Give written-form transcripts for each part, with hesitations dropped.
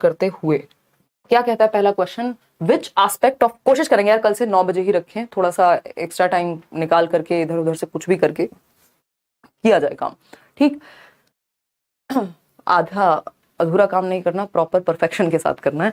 करते हुए क्या कहता है पहला क्वेश्चन, विच एस्पेक्ट ऑफ, कोशिश करेंगे यार कल से 9 बजे ही रखें, थोड़ा सा एक्स्ट्रा टाइम निकाल करके इधर उधर से कुछ भी करके किया जाए काम, ठीक। आधा अधूरा काम नहीं करना, प्रॉपर परफेक्शन के साथ करना है।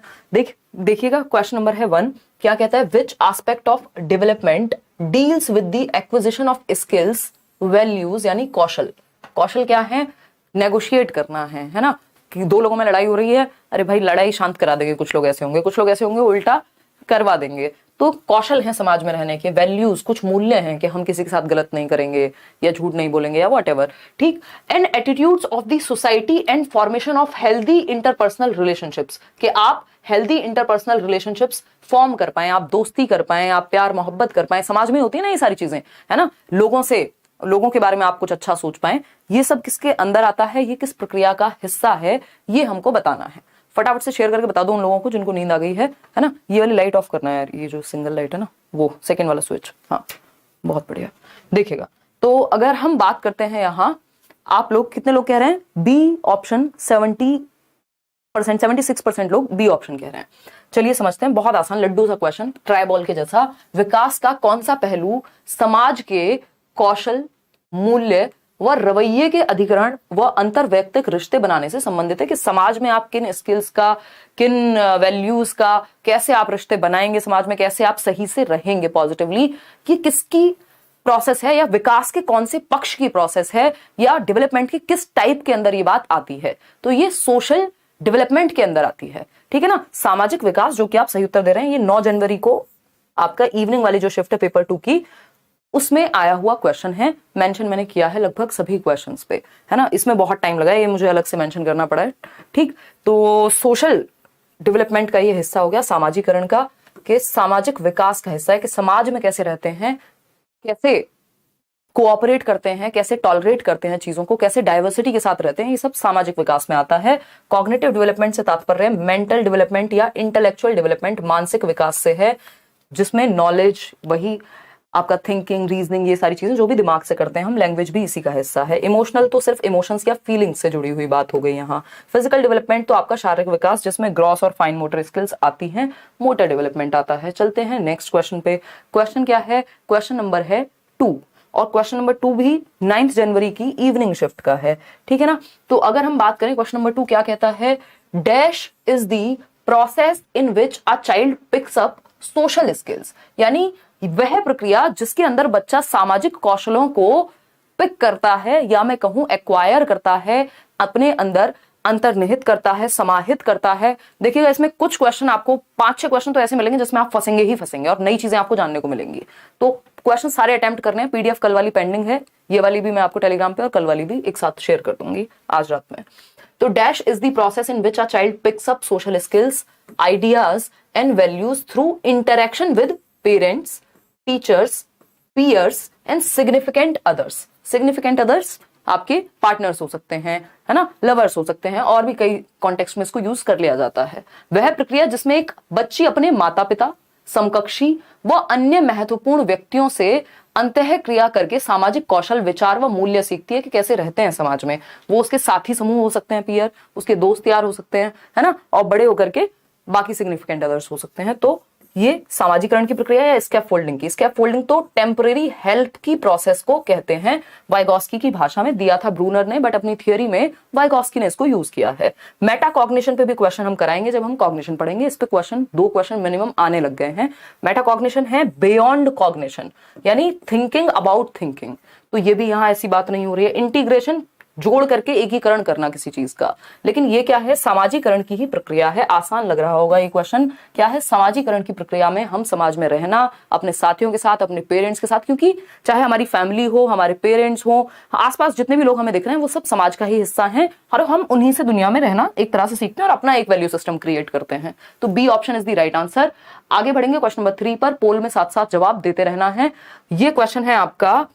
देखिएगा क्वेश्चन नंबर है 1, क्या कहता है, which aspect of development deals with the acquisition of skills values, यानी कौशल। कौशल क्या है, नेगोशिएट करना है ना, कि दो लोगों में लड़ाई हो रही है, अरे भाई लड़ाई शांत करा देंगे, कुछ लोग ऐसे होंगे, कुछ लोग ऐसे होंगे उल्टा करवा देंगे। तो कौशल है समाज में रहने के, वैल्यूज कुछ मूल्य हैं कि हम किसी के साथ गलत नहीं करेंगे या झूठ नहीं बोलेंगे या व्हाटएवर, ठीक। And attitudes of the society and formation of healthy interpersonal relationships, कि आप हेल्दी इंटरपर्सनल रिलेशनशिप्स फॉर्म कर पाए, आप दोस्ती कर पाए, आप प्यार मोहब्बत कर पाए, समाज में होती है ना ये सारी चीजें, है ना, लोगों के बारे में आप कुछ अच्छा सोच पाए, ये सब किसके अंदर आता है, ये किस प्रक्रिया का हिस्सा है, ये हमको बताना है। फटाफट से शेयर करके बता दो उन लोगों को जिनको नींद आ गई है ना। ये वाली लाइट ऑफ करना है यार, ये जो सिंगल लाइट है ना, वो सेकंड वाला स्विच, हाँ बहुत बढ़िया। देखिएगा, तो अगर हम बात करते हैं यहाँ, आप लोग कितने लोग कह रहे हैं बी ऑप्शन, 70%, 76% लोग बी ऑप्शन कह रहे हैं। चलिए समझते हैं, बहुत आसान लड्डू सा क्वेश्चन, ट्राई बॉल के जैसा। विकास का कौन सा पहलू समाज के कौशल, मूल्य व रवैये के अधिग्रहण व अंतर्वैयक्तिक रिश्ते बनाने से संबंधित है, कि समाज में आप किन स्किल्स का, किन वैल्यूज का, कैसे आप रिश्ते बनाएंगे समाज में, कैसे आप सही से रहेंगे पॉजिटिवली, कि किसकी प्रोसेस है, या विकास के कौन से पक्ष की प्रोसेस है, या डेवलपमेंट की किस टाइप के अंदर ये बात आती है। तो ये सोशल डेवलपमेंट के अंदर आती है, ठीक है ना। सामाजिक विकास, जो कि आप सही उत्तर दे रहे हैं, ये 9 जनवरी को आपका इवनिंग वाली जो शिफ्ट है पेपर 2 की, उसमें आया हुआ क्वेश्चन है, मेंशन मैंने किया है लगभग सभी क्वेश्चंस पे, है ना। इसमें बहुत टाइम लगा है, ये मुझे अलग से मेंशन करना पड़ा है, ठीक। तो सोशल डेवलपमेंट का ये हिस्सा हो गया, सामाजिकरण का, कि सामाजिक विकास का हिस्सा है, कि समाज में कैसे रहते हैं, कैसे कोऑपरेट करते हैं, कैसे टॉलरेट करते हैं चीजों को, कैसे डाइवर्सिटी के साथ रहते हैं, ये सब सामाजिक विकास में आता है। कॉग्निटिव डेवलपमेंट से तात्पर्य मेंटल डेवलपमेंट या इंटेलेक्चुअल डेवलपमेंट, मानसिक विकास से है, जिसमें नॉलेज, वही आपका थिंकिंग, रीजनिंग, ये सारी चीजें जो भी दिमाग से करते हैं हम, लैंग्वेज भी इसी का हिस्सा है। इमोशनल तो सिर्फ इमोशंस या फीलिंग्स से जुड़ी हुई बात हो गई यहाँ। फिजिकल डेवलपमेंट तो आपका शारीरिक विकास, जिसमें ग्रॉस और फाइन मोटर स्किल्स आती हैं। मोटर डेवलपमेंट आता है। चलते हैं नेक्स्ट क्वेश्चन पे। क्वेश्चन क्या है, क्वेश्चन नंबर है 2, और क्वेश्चन नंबर 2 भी 9 जनवरी की इवनिंग शिफ्ट का है, ठीक है ना। तो अगर हम बात करें, क्वेश्चन नंबर 2 क्या कहता है, dash is the process in which a child picks up social skills, यानी वह प्रक्रिया जिसके अंदर बच्चा सामाजिक कौशलों को पिक करता है, या मैं कहूं एक्वायर करता है, अपने अंदर अंतर्निहित करता है, समाहित करता है। देखिएगा, इसमें कुछ क्वेश्चन आपको 5-6 क्वेश्चन तो ऐसे मिलेंगे जिसमें आप फंसेंगे ही फंसेंगे, और नई चीजें आपको जानने को मिलेंगी। तो क्वेश्चन सारे अटेम्प्ट करने हैं। पीडीएफ कल वाली पेंडिंग है, ये वाली भी मैं आपको टेलीग्राम पे और कल वाली भी एक साथ शेयर कर दूंगी आज रात में। तो dash is the process in which a child picks up social skills, ideas and values through interaction with parents, teachers, peers and significant others. Significant others आपके पार्टनर्स हो सकते हैं, है ना, लवर्स हो सकते हैं, और भी कई कॉन्टेक्स्ट में इसको यूज कर लिया जाता है। वह प्रक्रिया जिसमें एक बच्ची अपने माता पिता, समकक्षी व अन्य महत्वपूर्ण व्यक्तियों से अंतः क्रिया करके सामाजिक कौशल, विचार व मूल्य सीखती है कि कैसे रहते हैं समाज में। वो उसके साथी समूह हो सकते हैं, पीयर, उसके दोस्त यार हो सकते हैं, है ना, और बड़े होकर के बाकी सिग्निफिकेंट अदर्स हो सकते हैं। तो ये सामाजिकरण की प्रक्रिया या स्कैफोल्डिंग की। स्कैफोल्डिंग तो टेम्परेरी हेल्प की प्रोसेस को कहते हैं। वाइगॉस्की की भाषा में दिया था ब्रूनर ने, बट अपनी थियोरी में वाइगॉस्की ने इसको यूज किया है। मेटा कॉग्निशन पे भी क्वेश्चन हम कराएंगे जब हम कॉग्निशन पढ़ेंगे। इस पे क्वेश्चन 2 क्वेश्चन मिनिमम आने लग गए हैं। मेटा कॉग्निशन है बियॉन्ड कॉग्निशन, यानी थिंकिंग अबाउट थिंकिंग। तो ये भी यहाँ ऐसी बात नहीं हो रही है। इंटीग्रेशन, जोड़ करके एकीकरण करना किसी चीज का, लेकिन ये क्या है, सामाजिकरण की ही प्रक्रिया है। आसान लग रहा होगा ये क्वेश्चन, क्या है, सामाजिकरण की प्रक्रिया में हम समाज में रहना, अपने साथियों के साथ, अपने पेरेंट्स के साथ, क्योंकि चाहे हमारी फैमिली हो, हमारे पेरेंट्स हो, आसपास जितने भी लोग हमें दिख रहे हैं वो सब समाज का ही हिस्सा है, और हम उन्हीं से दुनिया में रहना एक तरह से सीखते हैं और अपना एक वैल्यू सिस्टम क्रिएट करते हैं। तो B option is the right answer. आगे बढ़ेंगे क्वेश्चन नंबर 3 पर। पोल में साथ साथ जवाब देते रहना है। ये क्वेश्चन है आपका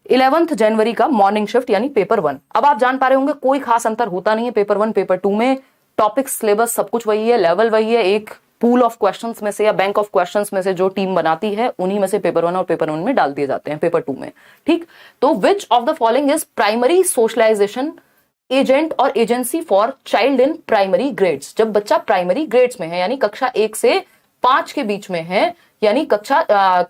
11 जनवरी का मॉर्निंग शिफ्ट, यानी पेपर 1। अब आप जान पा रहे होंगे कोई खास अंतर होता नहीं है पेपर 1 पेपर 2 में। टॉपिक, सिलेबस सब कुछ वही है, लेवल वही है। एक पूल ऑफ क्वेश्चंस में से या बैंक ऑफ क्वेश्चंस में से जो टीम बनाती है, उन्हीं में से पेपर 1 और पेपर 1 में डाल दिए जाते हैं पेपर 2 में, ठीक। तो which of the following is primary socialization agent और agency for child in primary grades. जब बच्चा प्राइमरी ग्रेड्स में है यानी कक्षा 1 से 5 के बीच में है, यानी कक्षा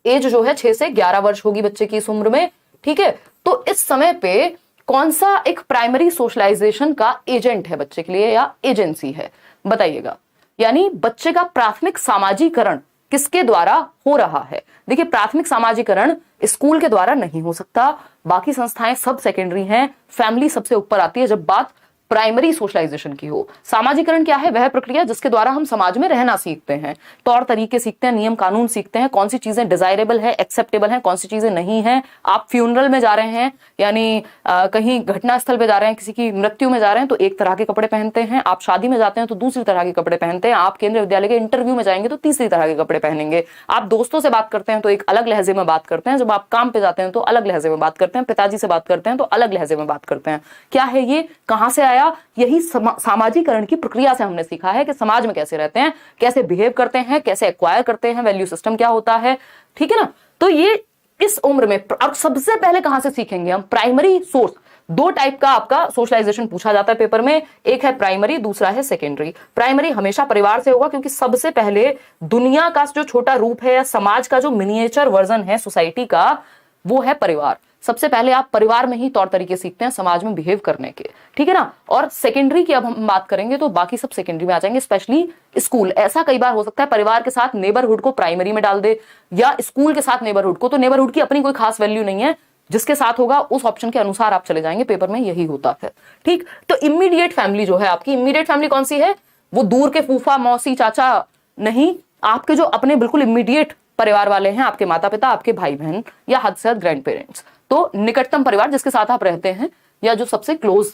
एज जो है 6 से 11 वर्ष होगी बच्चे की इस उम्र में, ठीक है। तो इस समय पे कौन सा एक प्राइमरी सोशलाइजेशन का एजेंट है बच्चे के लिए या एजेंसी है, बताइएगा। यानी बच्चे का प्राथमिक सामाजिकरण किसके द्वारा हो रहा है? देखिए, प्राथमिक सामाजिकरण स्कूल के द्वारा नहीं हो सकता, बाकी संस्थाएं सब सेकेंडरी हैं, फैमिली सबसे ऊपर आती है जब बात प्राइमरी सोशलाइजेशन की हो। सामाजिकरण क्या है? वह प्रक्रिया जिसके द्वारा हम समाज में रहना सीखते हैं, तौर तरीके सीखते हैं, नियम कानून सीखते हैं, कौन सी चीजें डिजायरेबल है, एक्सेप्टेबल है, कौन सी चीजें नहीं है। आप फ्यूनरल में जा रहे हैं यानी कहीं घटना स्थल पे जा रहे हैं, किसी की मृत्यु में जा रहे हैं तो एक तरह के कपड़े पहनते हैं, आप शादी में जाते हैं तो दूसरी तरह के कपड़े पहनते हैं, आप केंद्रीय विद्यालय के इंटरव्यू में जाएंगे तो तीसरी तरह के कपड़े पहनेंगे, आप दोस्तों से बात करते हैं तो एक अलग लहजे में बात करते हैं, जब आप काम पे जाते हैं तो अलग लहजे में बात करते हैं, पिताजी से बात करते हैं तो अलग लहजे में बात करते हैं। क्या है ये? कहां से आया? यही सामाजिकरण की प्रक्रिया से हमने सीखा है कि समाज में कैसे रहते हैं, कैसे बिहेव करते हैं, कैसे एक्वायर करते हैं, वैल्यू सिस्टम क्या होता है, ठीक है ना। तो ये इस उम्र में, और सबसे पहले कहां से सीखेंगे हम? Primary source. दो टाइप का आपका सोशलाइजेशन पूछा जाता है पेपर में, एक है प्राइमरी, दूसरा है सेकेंडरी। प्राइमरी हमेशा परिवार से होगा क्योंकि सबसे पहले दुनिया का जो छोटा रूप है या समाज का जो मिनिएचर वर्जन है सोसाइटी का, वो है परिवार। सबसे पहले आप परिवार में ही तौर तरीके सीखते हैं समाज में बिहेव करने के, ठीक है ना। और सेकेंडरी की अब हम बात करेंगे तो बाकी सब सेकेंडरी में आ जाएंगे, स्पेशली स्कूल। ऐसा कई बार हो सकता है परिवार के साथ नेबरहुड को प्राइमरी में डाल दे या स्कूल के साथ नेबरहुड को, तो नेबरहुड की अपनी कोई खास वैल्यू नहीं है, जिसके साथ होगा उस ऑप्शन के अनुसार आप चले जाएंगे, पेपर में यही होता है, ठीक। तो इमीडिएट फैमिली जो है आपकी, इमीडिएट फैमिली कौन सी है? वो दूर के फूफा मौसी चाचा नहीं, आपके जो अपने बिल्कुल इमीडिएट परिवार वाले हैं, आपके माता पिता, आपके भाई बहन या हद से हद ग्रैंड पेरेंट्स। तो निकटतम परिवार जिसके साथ आप रहते हैं या जो सबसे क्लोज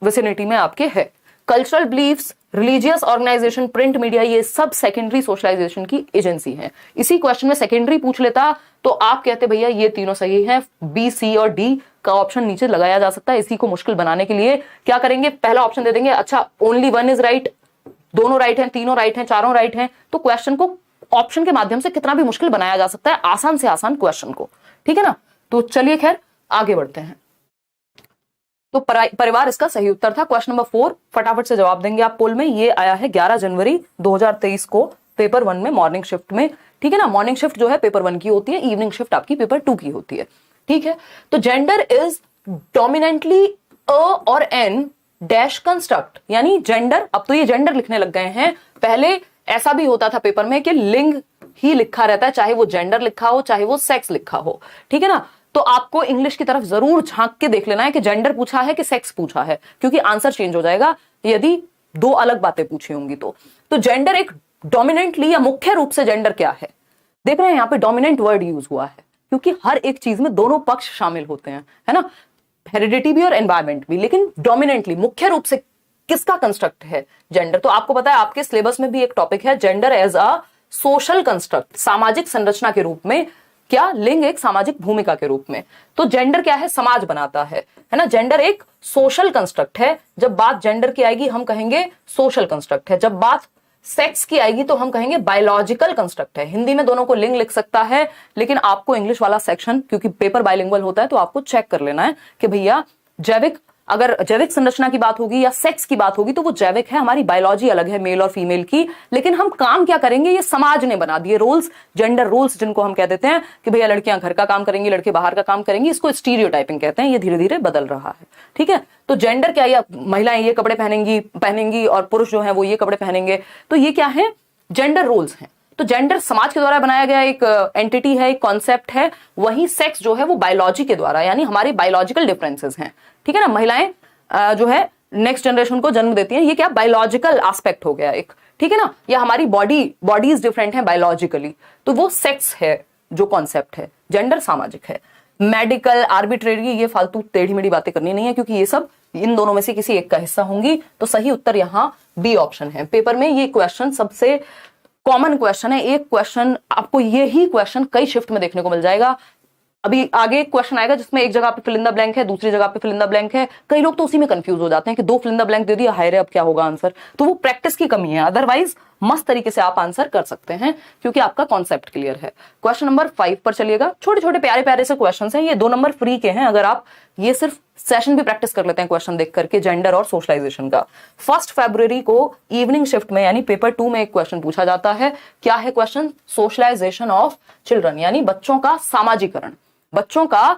विसिनिटी में आपके है। Cultural beliefs, religious organization, print media, ये सब सेकेंडरी सोशलाइजेशन की एजेंसी है। इसी क्वेश्चन में सेकेंडरी पूछ लेता तो आप कहते भैया ये तीनों सही है, बी, सी और डी का ऑप्शन नीचे लगाया जा सकता है। इसी को मुश्किल बनाने के लिए क्या करेंगे? पहला ऑप्शन दे देंगे, अच्छा ओनली वन इज राइट, दोनों राइट हैं, तीनों राइट हैं, चारों राइट हैं। तो क्वेश्चन को ऑप्शन के माध्यम से कितना भी मुश्किल बनाया जा सकता है, आसान से आसान क्वेश्चन को, ठीक है ना। तो चलिए खैर आगे बढ़ते हैं। तो परिवार इसका सही उत्तर था। क्वेश्चन नंबर 4 फटाफट से जवाब देंगे आप पोल में। ये आया है 11 जनवरी 2023 को पेपर 1 में मॉर्निंग शिफ्ट में, ठीक है ना। मॉर्निंग शिफ्ट जो है पेपर 1 की होती है, इवनिंग शिफ्ट आपकी पेपर 2 की होती है, ठीक है। तो जेंडर इज डोमिनेंटली अ और एन डैश कंस्ट्रक्ट, यानी जेंडर, अब तो ये जेंडर लिखने लग गए हैं, पहले ऐसा भी होता था पेपर में कि लिंग ही लिखा रहता है, चाहे वो जेंडर लिखा हो चाहे वो सेक्स लिखा हो, ठीक है ना। तो आपको इंग्लिश की तरफ जरूर झांक के देख लेना है कि जेंडर पूछा है कि सेक्स पूछा है, क्योंकि आंसर चेंज हो जाएगा यदि दो अलग बातें पूछी होंगी तो जेंडर एक डोमिनेंटली या मुख्य रूप से जेंडर क्या है, देख रहे हैं यहां पे डोमिनेंट वर्ड यूज हुआ है क्योंकि हर एक चीज में दोनों पक्ष शामिल होते हैं, है ना, हेरिडिटी भी और एनवायरमेंट भी, लेकिन डोमिनेंटली मुख्य रूप से किसका कंस्ट्रक्ट है जेंडर। तो आपको पता है आपके सिलेबस में भी एक टॉपिक है gender as a social construct, सामाजिक संरचना के रूप में, क्या लिंग एक सामाजिक भूमिका के रूप में। तो जेंडर क्या है? समाज बनाता है ना। जेंडर एक सोशल कंस्ट्रक्ट है, जब बात जेंडर की आएगी हम कहेंगे सोशल कंस्ट्रक्ट है, जब बात सेक्स की आएगी तो हम कहेंगे बायोलॉजिकल कंस्ट्रक्ट है। हिंदी में दोनों को लिंग लिख सकता है, लेकिन आपको इंग्लिश वाला सेक्शन, क्योंकि पेपर बाइलिंगुअल होता है, तो आपको चेक कर लेना है कि भैया जैविक, अगर जैविक संरचना की बात होगी या सेक्स की बात होगी तो वो जैविक है, हमारी बायोलॉजी अलग है मेल और फीमेल की, लेकिन हम काम क्या करेंगे ये समाज ने बना दिए रोल्स, जेंडर रोल्स, जिनको हम कह देते हैं कि भैया लड़कियां घर का काम करेंगी, लड़के बाहर का काम करेंगी, इसको स्टीरियोटाइपिंग कहते हैं। ये धीरे धीरे बदल रहा है, ठीक है। तो जेंडर क्या, या महिलाएं ये कपड़े पहनेंगी और पुरुष जो है वो ये कपड़े पहनेंगे, तो ये क्या है? जेंडर रोल्स हैं। तो जेंडर समाज के द्वारा बनाया गया एक एंटिटी है, एक कॉन्सेप्ट है। वही सेक्स जो है वो बायोलॉजी के द्वारा, यानी हमारे बायोलॉजिकल डिफरेंसेस हैं, ठीक है ना। महिलाएं जो है नेक्स्ट जनरेशन को जन्म देती हैं, ये क्या बायोलॉजिकल एस्पेक्ट हो गया एक, ठीक है ना। या हमारी बॉडीज डिफरेंट हैं बायोलॉजिकली, तो वो सेक्स है जो कॉन्सेप्ट है। जेंडर सामाजिक है। मेडिकल, आर्बिट्रेरी, ये फालतू टेढ़ी मेढ़ी बातें करनी नहीं है, क्योंकि ये सब इन दोनों में से किसी एक का हिस्सा होंगी। तो सही उत्तर यहां बी ऑप्शन है। पेपर में ये क्वेश्चन सबसे कॉमन क्वेश्चन है। एक क्वेश्चन आपको, यही क्वेश्चन कई शिफ्ट में देखने को मिल जाएगा। अभी आगे एक क्वेश्चन आएगा जिसमें एक जगह पे फिल इन द ब्लैंक है, दूसरी जगह पे फिल इन द ब्लैंक है। कई लोग तो उसी में कंफ्यूज हो जाते हैं कि दो फिल इन द ब्लैंक दे दिया, हाय रे अब क्या होगा आंसर। तो वो प्रैक्टिस की कमी है, अदरवाइज मस्त तरीके से आप आंसर कर सकते हैं क्योंकि आपका कॉन्सेप्ट क्लियर है। क्वेश्चन नंबर 5 पर चलिएगा। छोटे छोटे प्यारे प्यारे से क्वेश्चन हैं, ये 2 नंबर फ्री के हैं। अगर आप ये सिर्फ सेशन भी प्रैक्टिस कर लेते हैं क्वेश्चन देख करके जेंडर और सोशलाइजेशन का। 1 फरवरी को इवनिंग शिफ्ट में यानी पेपर 2 में एक क्वेश्चन पूछा जाता है। क्या है क्वेश्चन? सोशलाइजेशन ऑफ चिल्ड्रन, यानी बच्चों का सामाजिकरण, बच्चों का